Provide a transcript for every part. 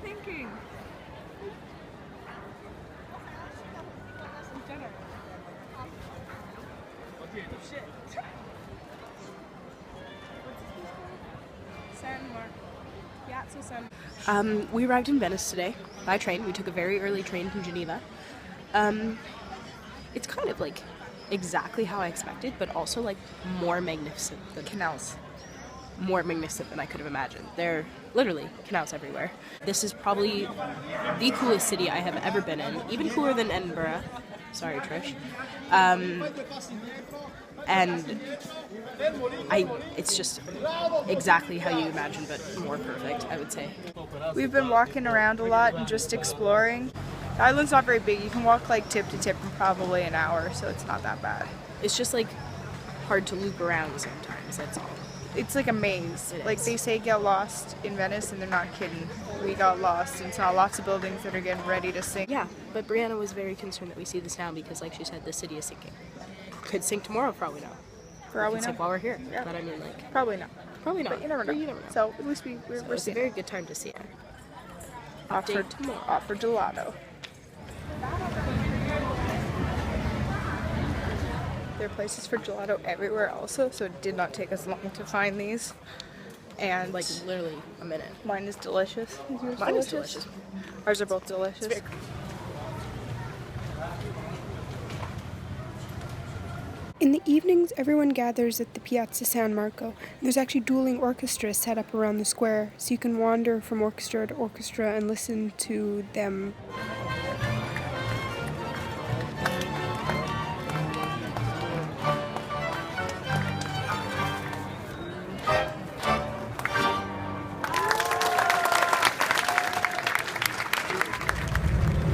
Thinking. We arrived in Venice today by train. We took a very early train from Geneva. It's kind of like exactly how I expected, but also like more magnificent than Canals. More magnificent than I could have imagined. There are literally canals everywhere. This is probably the coolest city I have ever been in, even cooler than Edinburgh. Sorry, Trish. And it's just exactly how you imagine, but more perfect, I would say. We've been walking around a lot and just exploring. The island's not very big. You can walk like tip to tip in probably an hour, so it's not that bad. It's just like hard to loop around sometimes, that's all. It's like a maze. Like they say get lost in Venice, and they're not kidding. We got lost and saw lots of buildings that are getting ready to sink. Yeah, but Brianna was very concerned that we see this now because, like she said, the city is sinking. Could sink tomorrow, probably not. Probably not. Sink while we're here. Yeah. But I mean, like... Probably not. Probably not. But you never know. You never know. So at least we're it's seeing a very good time to see it. Off for gelato. There are places for gelato everywhere also, so it did not take us long to find these. And like literally a minute. Mine is delicious. Mine is delicious. Ours are both delicious. In the evenings, everyone gathers at the Piazza San Marco. There's actually dueling orchestras set up around the square, so you can wander from orchestra to orchestra and listen to them.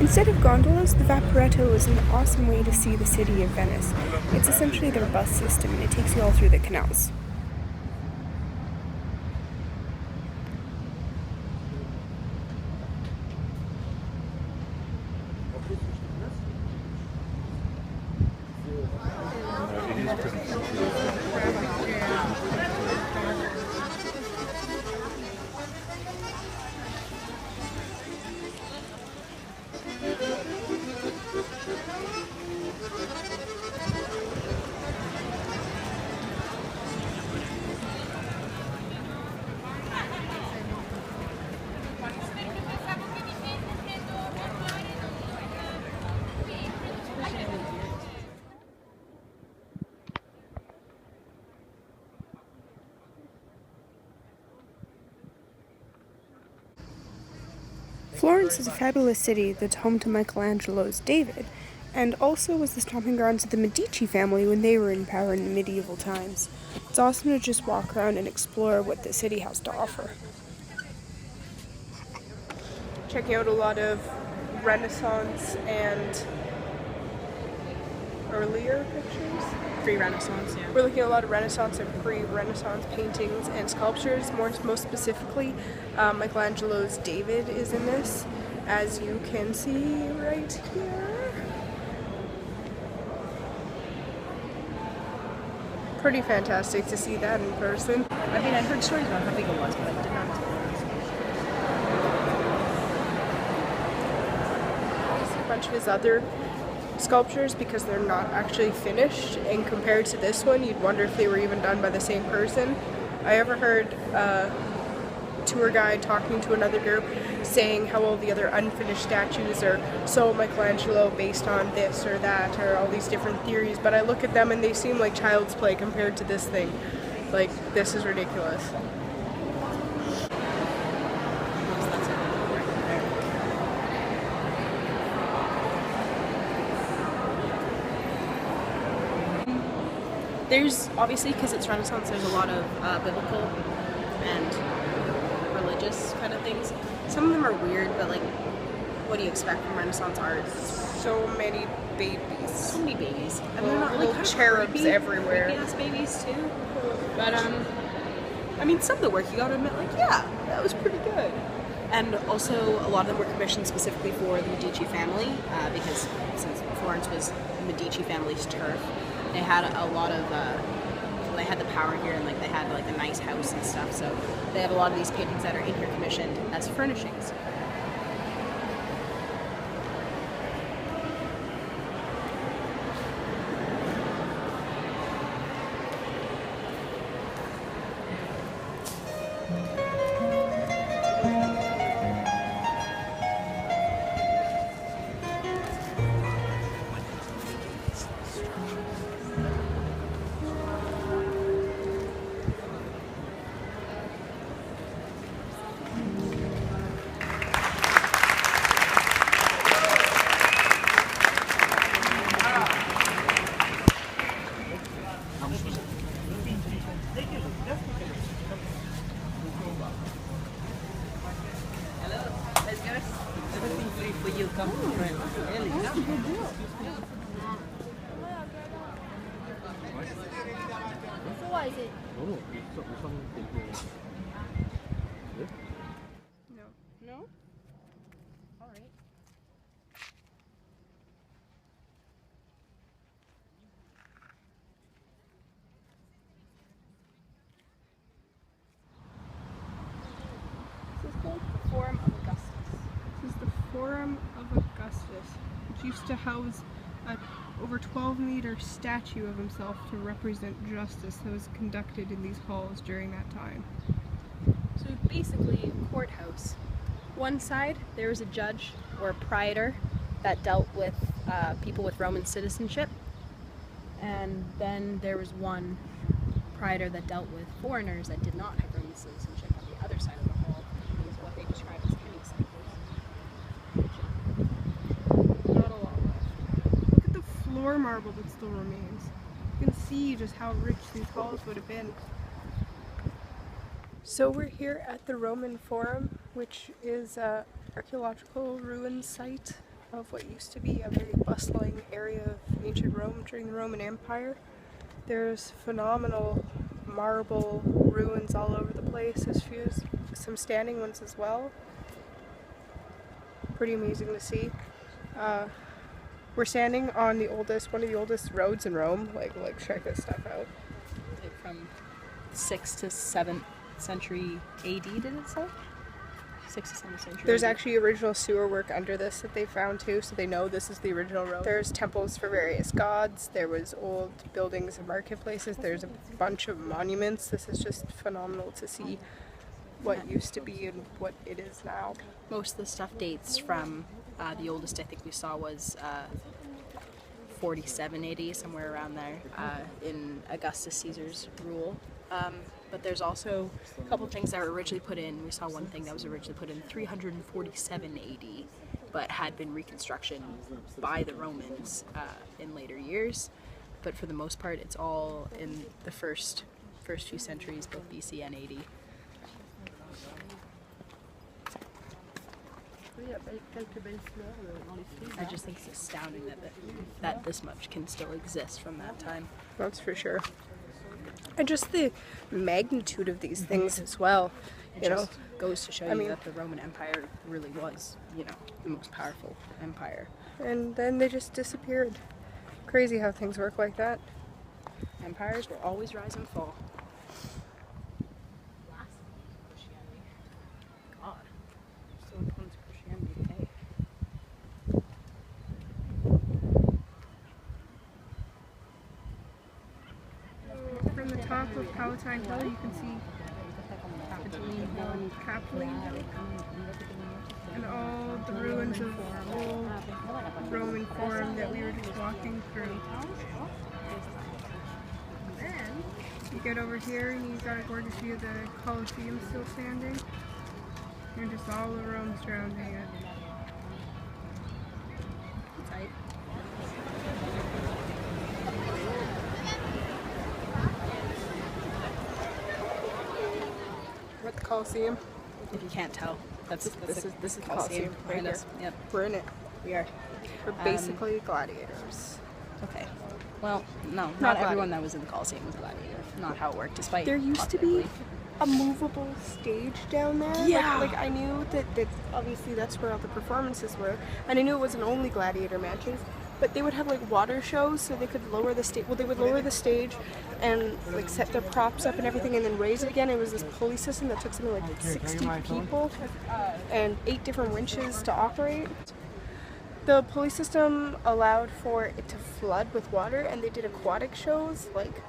Instead of gondolas, the Vaporetto is an awesome way to see the city of Venice. It's essentially their bus system, and it takes you all through the canals. Florence is a fabulous city that's home to Michelangelo's David, and also was the stomping grounds of the Medici family when they were in power in the medieval times. It's awesome to just walk around and explore what the city has to offer. Checking out a lot of Renaissance and earlier pictures. Pre-Renaissance, yeah. We're looking at a lot of Renaissance and pre-Renaissance paintings and sculptures. Most specifically, Michelangelo's David is in this, as you can see right here. Pretty fantastic to see that in person. I mean, I heard stories about how big it was, but I did not know. A bunch of his other sculptures because they're not actually finished, and compared to this one you'd wonder if they were even done by the same person. I ever heard a tour guide talking to another group saying how all the other unfinished statues are so Michelangelo based on this or that or all these different theories, but I look at them and they seem like child's play compared to this thing. Like, this is ridiculous. There's, obviously, because it's Renaissance, there's a lot of biblical and religious kind of things. Some of them are weird, but, like, what do you expect from Renaissance art? So many babies. So many babies. And Little, they're not, like, little kind of cherubs creepy, everywhere. Creepy-ass babies, too. But, I mean, some of the work, you gotta admit, like, yeah, that was pretty good. And also, a lot of them were commissioned specifically for the Medici family, because since Florence was the Medici family's turf, they had a lot of they had the power here, and like they had like a nice house and stuff. So they have a lot of these paintings that are in here commissioned as furnishings. No? Alright. This is called the Forum of Augustus. This is the Forum of Augustus, which used to house a over 12-meter statue of himself to represent justice that was conducted in these halls during that time. So basically, a courthouse. One side, there was a judge or a praetor that dealt with people with Roman citizenship, and then there was one praetor that dealt with foreigners that did not have Roman citizenship on the other side of the hall. It was what they described as hemicycles. Not a lot left. Look at the floor marble that still remains. You can see just how rich these halls would have been. So we're here at the Roman Forum, which is an archaeological ruin site of what used to be a very bustling area of ancient Rome during the Roman Empire. There's phenomenal marble ruins all over the place. There's some standing ones as well. Pretty amazing to see. We're standing on one of the oldest roads in Rome. Like check this stuff out. From 6th to 7th century AD, did it say? 6th to 7th century. There's AD. actually original sewer work under this that they found too, so they know this is the original road. There's temples for various gods. There was old buildings and marketplaces. There's a bunch of monuments. This is just phenomenal to see what used to be and what it is now. Most of the stuff dates from the oldest I think we saw was 47 AD, somewhere around there, in Augustus Caesar's rule. But there's also a couple things that were originally put in. We saw one thing that was originally put in 347 AD, but had been reconstruction by the Romans in later years. But for the most part, it's all in the first few centuries, both BC and AD. I just think it's astounding that this much can still exist from that time. That's for sure. And just the magnitude of these things as well. It just goes to show you that the Roman Empire really was, the most powerful empire. And then they just disappeared. Crazy how things work like that. Empires will always rise and fall. God, so influenced Christianity today. From the top of Palatine Hill, you can see Capitoline Hill and all the ruins of old Roman Forum that we were just walking through. Then you get over here and you got a gorgeous view of the Colosseum still standing, and just all the Rome surrounding it. Tight. We're at the Colosseum. If you can't tell, this is Colosseum right behind here. us. Yep, We're in it. we are. We're basically gladiators. Okay. Well, no, not Not everyone that was in the Colosseum was a gladiator. Not how it worked, despite There used to popular be belief. a movable stage down there. Yeah. Like I knew that obviously that's where all the performances were. And I knew it wasn't only gladiator matches, but they would have like water shows, so they could lower the stage. Well, they would lower the stage and like set their props up and everything, and then raise it again. It was this pulley system that took something like 60 people and 8 different winches to operate. The pulley system allowed for it to flood with water, and they did aquatic shows. Like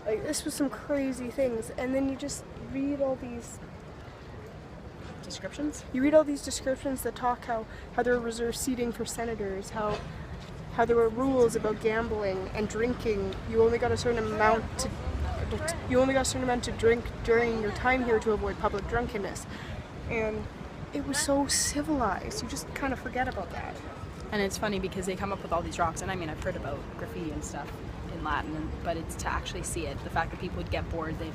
this was some crazy things. And then you just read all these Descriptions? You read all these descriptions that talk how there were reserved seating for senators, how there were rules about gambling and drinking. You only got a certain amount to drink during your time here to avoid public drunkenness. And it was so civilized. You just kind of forget about that. And it's funny because they come up with all these rocks, and I mean, I've heard about graffiti and stuff in Latin, but it's to actually see it. The fact that people would get bored, they'd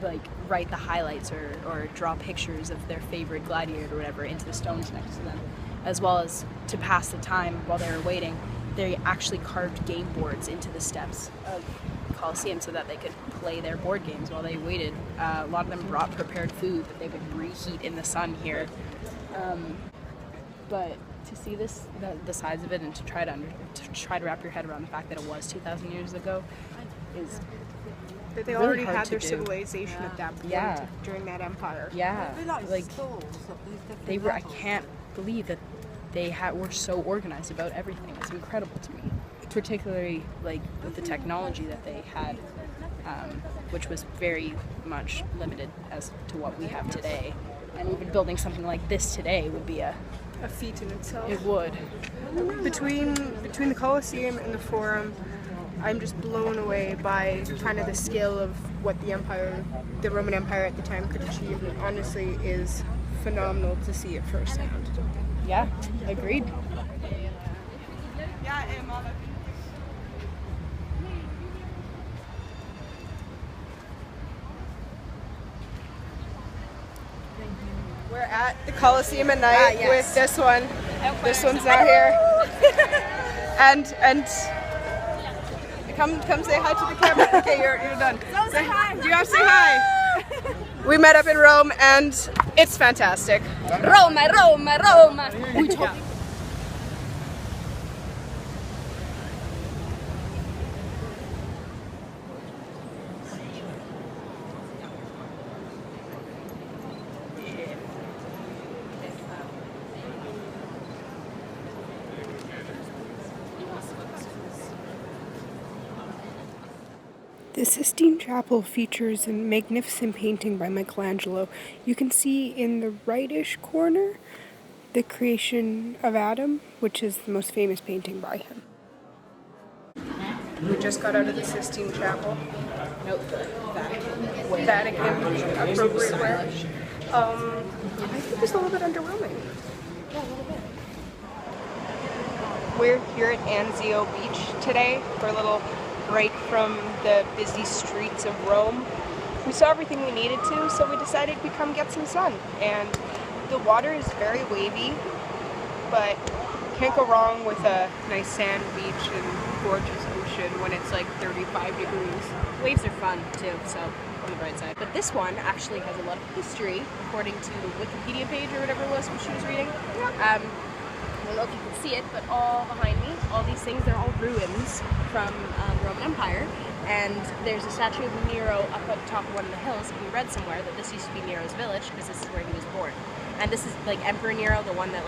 like write the highlights or draw pictures of their favorite gladiator or whatever into the stones next to them, as well as to pass the time while they were waiting. They actually carved game boards into the steps of the Colosseum so that they could play their board games while they waited. A lot of them brought prepared food that they would reheat in the sun here. But to see this, the size of it, and to try to wrap your head around the fact that it was 2,000 years ago, is That they really already hard had to their do. civilization at that point during that empire. Yeah, like they were. I can't believe that they were so organized about everything. It's incredible to me, particularly like with the technology that they had, which was very much limited as to what we have today. And even building something like this today would be a feat in itself. It would. Between the Colosseum and the Forum, I'm just blown away by kind of the scale of what the Roman Empire at the time could achieve. It honestly is phenomenal to see it firsthand. Yeah, agreed. We're at the Colosseum at night with this one. This one's not here. and come say hi to the camera. Okay, you're done. Say hi. Do you have to say hi? We met up in Rome and it's fantastic. Roma, Roma, Roma. The Sistine Chapel features a magnificent painting by Michelangelo. You can see in the rightish corner the creation of Adam, which is the most famous painting by him. We just got out of the Sistine Chapel. Nope, Vatican, appropriate wear. I think it's a little bit underwhelming. Yeah, a little bit. We're here at Anzio Beach today for a little break from the busy streets of Rome. We saw everything we needed to, so we decided we'd come get some sun. And the water is very wavy, but can't go wrong with a nice sand beach and gorgeous ocean when it's like 35 degrees. Waves are fun too, so on the bright side. But this one actually has a lot of history, according to the Wikipedia page or whatever it was which she was reading. I don't know if you can see it, but all behind me, all these things, they're all ruins from the Roman Empire. And there's a statue of Nero up at the top of one of the hills. And we read somewhere that this used to be Nero's village because this is where he was born. And this is like Emperor Nero, the one that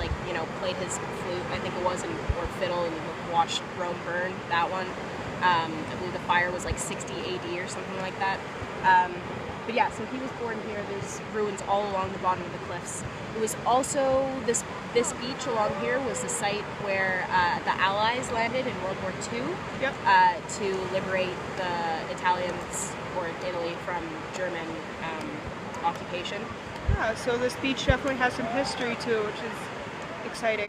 played his flute, I think it was, or fiddle, and watched Rome burn. That one. I believe the fire was like 60 AD or something like that. But yeah, so he was born here. There's ruins all along the bottom of the cliffs. It was also this beach along here was the site where the Allies landed in World War II to liberate the Italians or Italy from German occupation. Yeah, so this beach definitely has some history too, which is exciting.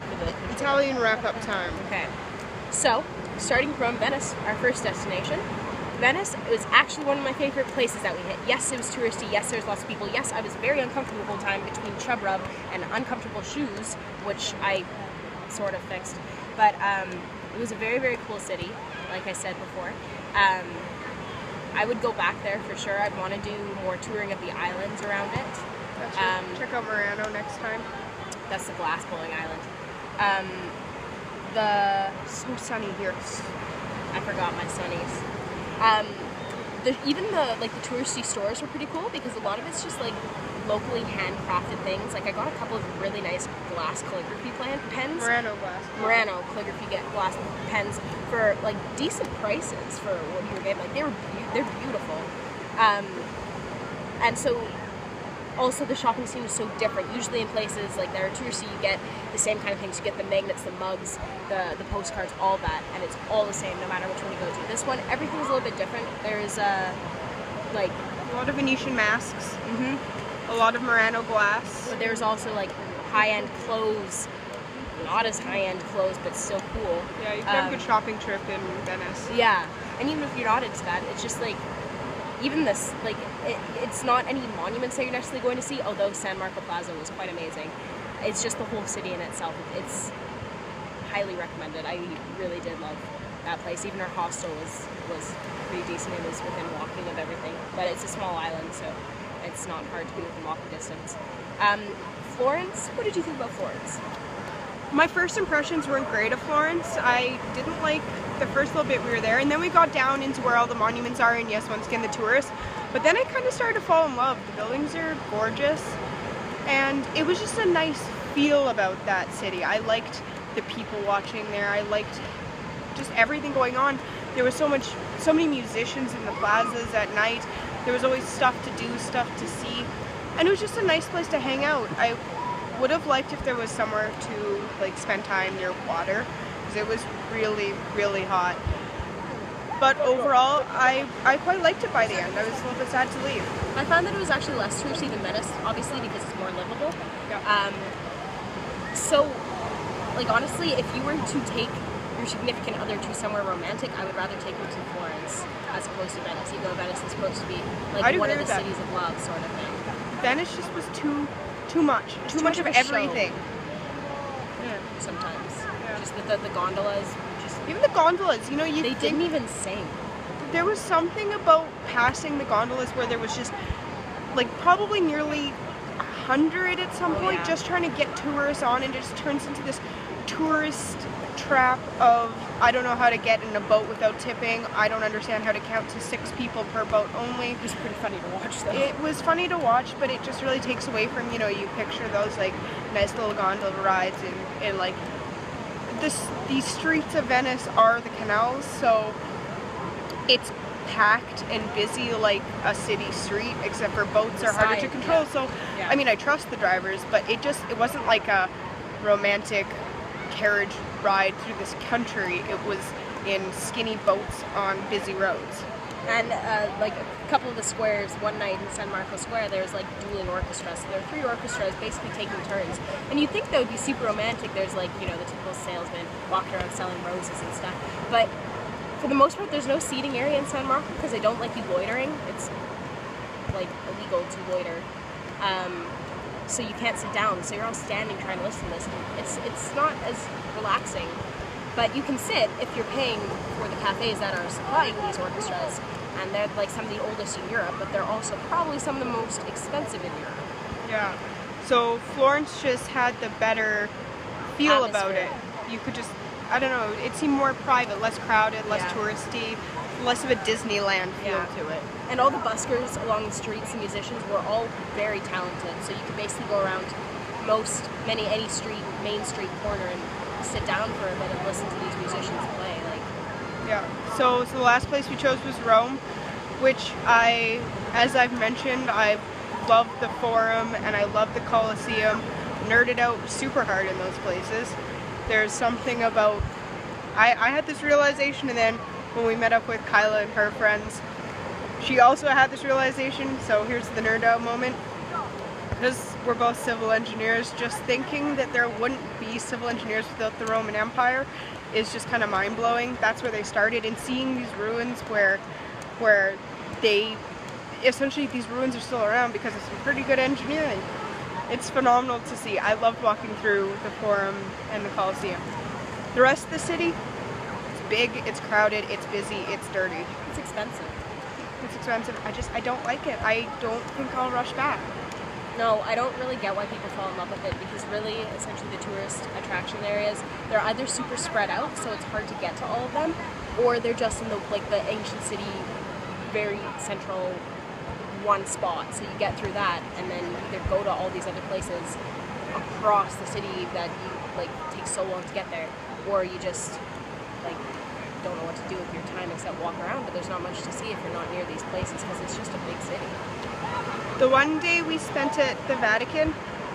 Italian wrap-up time. Okay, so starting from Venice, our first destination. Venice was actually one of my favorite places that we hit. Yes, it was touristy. Yes, there was lots of people. Yes, I was very uncomfortable the whole time between chub rub and uncomfortable shoes, which I sort of fixed. But it was a very, very cool city, like I said before. I would go back there for sure. I'd want to do more touring of the islands around it. Check out Murano next time. That's the glass blowing island. So sunny here. I forgot my sunnies. Even the touristy stores were pretty cool because a lot of it's just like locally handcrafted things. Like I got a couple of really nice glass calligraphy pens. Murano calligraphy glass pens for like decent prices for what you were getting. Like they're beautiful. And so also the shopping scene was so different. Usually in places like that are touristy, you get the same kind of things. You get the magnets, the mugs, the postcards, all that, and it's all the same no matter which one you go to. This one, everything's a little bit different. There's like a lot of Venetian masks. A lot of Murano glass. But there's also like high-end clothes. Not as high-end clothes, but still cool. Yeah, you can have a good shopping trip in Venice. Yeah, and even if you're not into that, it's just like, even this, like, it's not any monuments that you're necessarily going to see, although San Marco Plaza was quite amazing. It's just the whole city in itself. It's highly recommended. I really did love that place. Even our hostel was pretty decent. It was within walking of everything. But it's a small island, so it's not hard to be within walking distance. Florence, what did you think about Florence? My first impressions weren't great of Florence. I didn't like the first little bit we were there, and then we got down into where all the monuments are, and yes, once again the tourists. But then I kind of started to fall in love. The buildings are gorgeous, and it was just a nice feel about that city. I liked the people watching there. I liked just everything going on. There was so many musicians in the plazas at night. There was always stuff to do, stuff to see, and it was just a nice place to hang out. I would have liked if there was somewhere to like spend time near water, because it was really, really hot. But overall, I quite liked it by the end. I was a little bit sad to leave. I found that it was actually less touristy than Venice, obviously, because it's more livable. Yeah. So, like, honestly, if you were to take your significant other to somewhere romantic, I would rather take them to Florence as opposed to Venice, even though Venice is supposed to be like one of the cities of love sort of thing. Venice just was too much. Too much of everything. Yeah, sometimes. Yeah. Just the gondolas. Even the gondolas, you know, they didn't even sing. There was something about passing the gondolas where there was just like probably nearly 100 at some point, yeah. Just trying to get tourists on, and it just turns into this tourist trap of I don't know how to get in a boat without tipping. I don't understand how to count to 6 people per boat only. It was pretty funny to watch though. It was funny to watch, but it just really takes away from, you know, you picture those like nice little gondola rides and like these streets of Venice are the canals, so it's packed and busy like a city street, except for boats are harder to control. Yeah. So yeah. I mean, I trust the drivers, but it wasn't like a romantic carriage ride through this country. It was in skinny boats on busy roads. And like a couple of the squares, one night in San Marco Square, there's like dueling orchestras. So there are 3 orchestras basically taking turns. And you'd think that would be super romantic. There's like, you know, the typical salesman walking around selling roses and stuff. But for the most part, there's no seating area in San Marco because they don't like you loitering. It's like illegal to loiter. So you can't sit down. So you're all standing trying to listen to this. And it's not as relaxing. But you can sit if you're paying for the cafes that are supplying these orchestras, and they're like some of the oldest in Europe, but they're also probably some of the most expensive in Europe. Yeah. So Florence just had the better feel about it. You could just, I don't know, it seemed more private, less crowded, less touristy, less of a Disneyland feel to it. And all the buskers along the streets, the musicians, were all very talented. So you could basically go around any street, main street corner, and sit down for a bit and listen to these musicians play. So the last place we chose was Rome, which as I've mentioned, I love the Forum and I love the Colosseum. Nerded out super hard in those places. There's something about, I had this realization, and then when we met up with Kyla and her friends, she also had this realization. So here's the nerd out moment. Because we're both civil engineers, just thinking that there wouldn't be civil engineers without the Roman Empire is just kind of mind-blowing. That's where they started, and seeing these ruins where they, essentially these ruins are still around because of some pretty good engineering. It's phenomenal to see. I loved walking through the Forum and the Colosseum. The rest of the city, it's big, it's crowded, it's busy, it's dirty. It's expensive. It's expensive. I don't like it. I don't think I'll rush back. No, I don't really get why people fall in love with it, because really, essentially the tourist attraction areas, they're either super spread out, so it's hard to get to all of them, or they're just in the ancient city, very central one spot. So you get through that, and then either go to all these other places across the city that you take so long to get there, or you just don't know what to do with your time except walk around. But there's not much to see if you're not near these places, because it's just a big city. The one day we spent at the Vatican,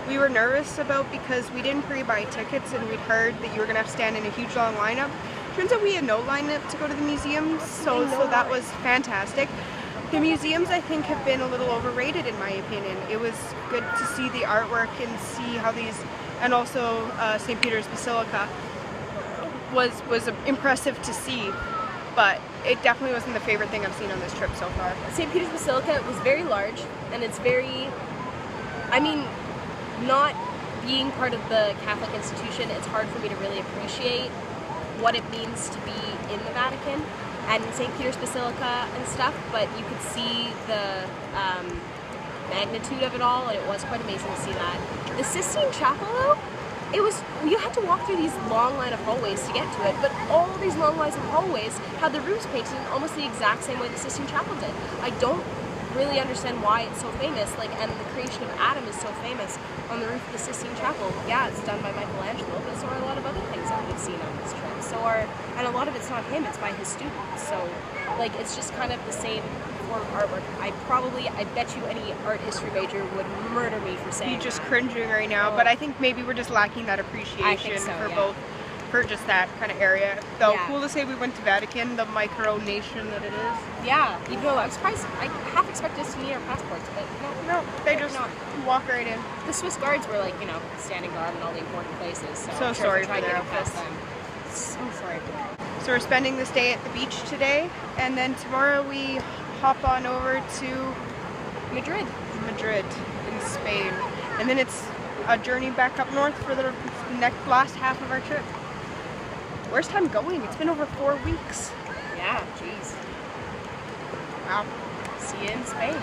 we were nervous about because we didn't pre-buy tickets and we'd heard that you were gonna have to stand in a huge long lineup. Turns out we had no lineup to go to the museums, so that was fantastic. The museums, I think, have been a little overrated in my opinion. It was good to see the artwork and see how these, and also St. Peter's Basilica was impressive to see, but it definitely wasn't the favorite thing I've seen on this trip so far. St. Peter's Basilica was very large, and it's very, not being part of the Catholic institution, it's hard for me to really appreciate what it means to be in the Vatican and St. Peter's Basilica and stuff, but you could see the magnitude of it all, and it was quite amazing to see that. The Sistine Chapel, though, you had to walk through these long line of hallways to get to it, but all these long lines of hallways had the roofs painted in almost the exact same way the Sistine Chapel did. I don't really understand why it's so famous, and the creation of Adam is so famous on the roof of the Sistine Chapel. Yeah, it's done by Michelangelo, but so are a lot of other things that we've seen on this trip. And a lot of it's not him, it's by his students. So, it's just kind of the same form of artwork. I bet you any art history major would murder me for saying You're just cringing right now, but I think maybe we're just lacking that appreciation for just that kind of area. Though, cool to say we went to Vatican, the micro nation that it is. Yeah, even though I'm surprised, I half expected us to need our passports, but no, they just walk right in. The Swiss guards were standing guard in all the important places. So sorry for their outfits. So sorry for them. So we're spending this day at the beach today, and then tomorrow we hop on over to Madrid in Spain, and then it's a journey back up north for the last half of our trip. Where's time going? It's been over 4 weeks. Yeah, jeez. Wow. See you in Spain.